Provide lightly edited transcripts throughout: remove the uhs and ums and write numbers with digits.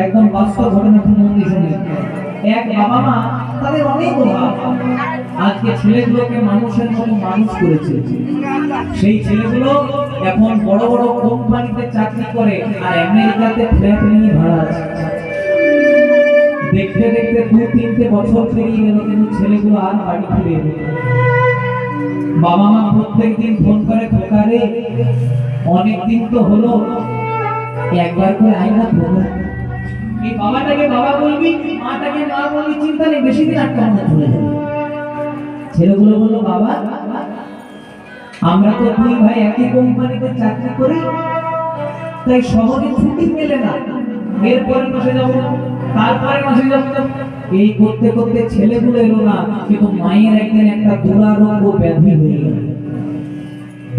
একদম বাস্তব ঘটনা মন দিয়ে শুনি। এক বাবা মা তাদের অনেক অভাব, আজকে ছেলেগুলোকে মানুষের মতো মানুষ করেছে। সেই ছেলেগুলো এখন বড় বড় কোম্পানিতে চাকরি করে আর আমেরিকাতে ফ্ল্যাট নিয়ে ভাড়া আছে। দেখতে দেখতে 2-3 বছর পেরিয়ে গেল, কিন্তু ছেলেগুলো আর বাড়ি ফিরে এলো। বাবা মা প্রত্যেকদিন ফোন করে, খোকারে অনেকদিন তো হলো, একবার করে আয় না খোকা। এই বাবাটাকে বাবা বলবি, মাটাকে মা বলবি, চিন্তা নেই, বেশি দিন আটকে আমরা চলে যাবে। ছেলেগুলো বললো, বাবা আমরা তো 2 ভাই একই কোম্পানিতে চাকরি করি, তাই সহজে ছুটি মেলে না। এরপরে মাসে যাবো, তারপরে মাসে যাবো, এই করতে করতে ছেলেগুলো এলো না। কিন্তু মায়ের একদিন একটা দুরারোগ্য ব্যাধি হয়ে গেল।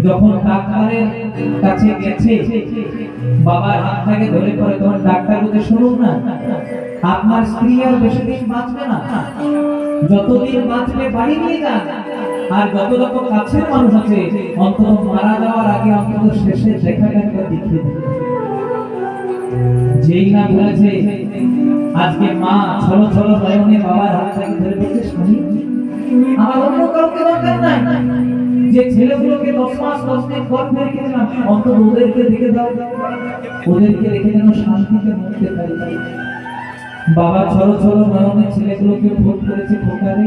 যখন ডাক্তারের কাছে গেছে, বাবার হাত থেকে ধরে পড়ে, তখন ডাক্তার বলতে, শুনুন না, আপনার স্ত্রী আর বেশি দিন বাঁচবে না, যতদিন বাঁচবে বাড়ি নিয়ে যান, আর যত যত কাছের মানুষ আছে অন্তত মারা যাওয়ার আগে অন্তত শেষে দেখাটা দেখিয়ে দেবে। যেই না বলেছে, আজকে মা ছলো ছলো নয়নে বাবার হাত থেকে ধরে বলছে, শুনি আমার অন্য কাউকে দরকার নাই, যে ছেলেগুলোকে 10 মাস 10 দিন গর্ভে রেখেছিলাম অন্তত ওদেরকে দেখে দাও, ওদেরকে রেখে যেন শান্তিতে মরতে পারি। বাবা ছলো ছলো নয়নে ছেলেগুলোকে ফোন করেছে, খোকারে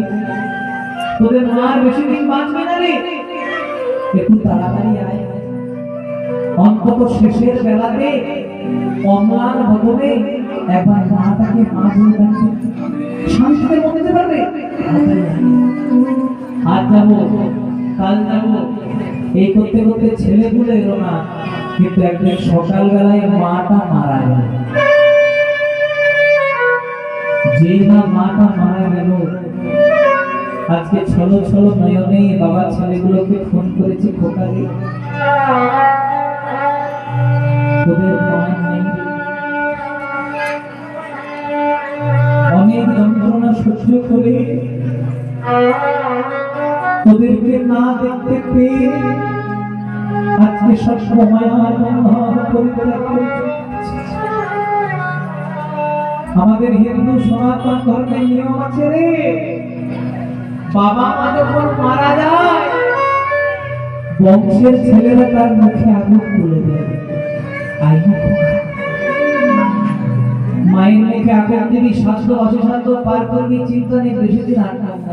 তোদের মা আর বেশি দিন বাঁচবে না রে, একটু তাড়াতাড়ি আয়, অন্তত শেষের বেলাতে কমলার বদলে একবার মাটাকে মা বলে ডাকবে, শান্তিতে মরতে পারবে। আজ যাবো, কাল যাবো, এই করতে করতে ছেলেগুলো এলো না। কিন্তু একদিন সকালবেলায় মাটা মারা গেল। যে না মাটা মারা গেল, আজকে ছলো ছলো নয়নে বাবা ছেলেগুলোকে ফোন করেছে, খোকারে তোদের মা নেই, অনেক যন্ত্রণা সহ্য করে তোদেরকে না দেখতে পেয়ে আজকে সব সময় আমার পরিত্যাগ করেছে। আমাদের হিন্দু সনাতন ধর্মের নিয়ম আছে রে, বাবা মা যখন মারা যায় বংশের ছেলেরা তার মুখে আগুন তুলে দেয়। মায়ের মুখে আগুন দিবি, স্বাস্থ্য অসুস্বাস্থ্য পার করবি, চিন্তা নেই, বেশি দিন আটকান না।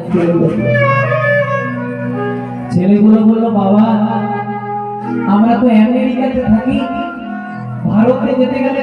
ছেলেগুলো বললো, বাবা আমরা তো আমেরিকাতে থাকি, ভারতে যেতে গেলে